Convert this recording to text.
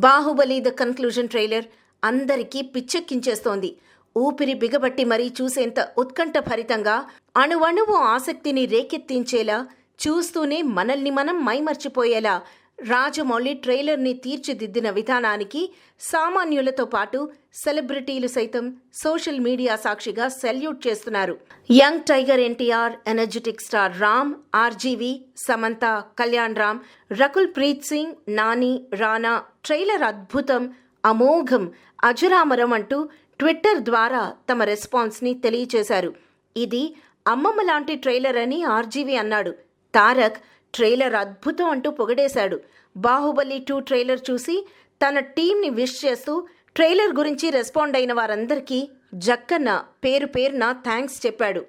Baahubali the conclusion trailer అందరికీ పిచ్చెక్కించేస్తోంది. ఊపిరి బిగబట్టి మరీ చూసేంత ఉత్కంఠభరితంగా, అణువణువు ఆసక్తిని రేకెత్తించేలా, చూస్తూనే మనల్ని మనం మైమర్చిపోయేలా రాజమౌళి ట్రైలర్ని తీర్చిదిద్దిన విధానానికి సామాన్యులతో పాటు సెలబ్రిటీలు సైతం సోషల్ మీడియా సాక్షిగా సెల్యూట్ చేస్తున్నారు. Young tiger NTR, energetic star Ram, RGV, Samantha, Kalyan Ram, Rakul Preet Singh, Nani, రానా ట్రైలర్ అద్భుతం, అమోఘం, అజరామరం అంటూ ట్విట్టర్ ద్వారా తమ రెస్పాన్స్ని తెలియచేశారు. ఇది అమ్మమ్మ లాంటి ట్రైలర్ అని ఆర్జీవి అన్నాడు. తారక్ ట్రైలర్ అద్భుతం అంటూ పొగిడేశాడు. బాహుబలి 2 ట్రైలర్ చూసి తన టీంని విష్ చేస్తూ ట్రైలర్ గురించి రెస్పాండ్ అయిన వారందరికీ జక్కన్న పేరున థ్యాంక్స్ చెప్పాడు.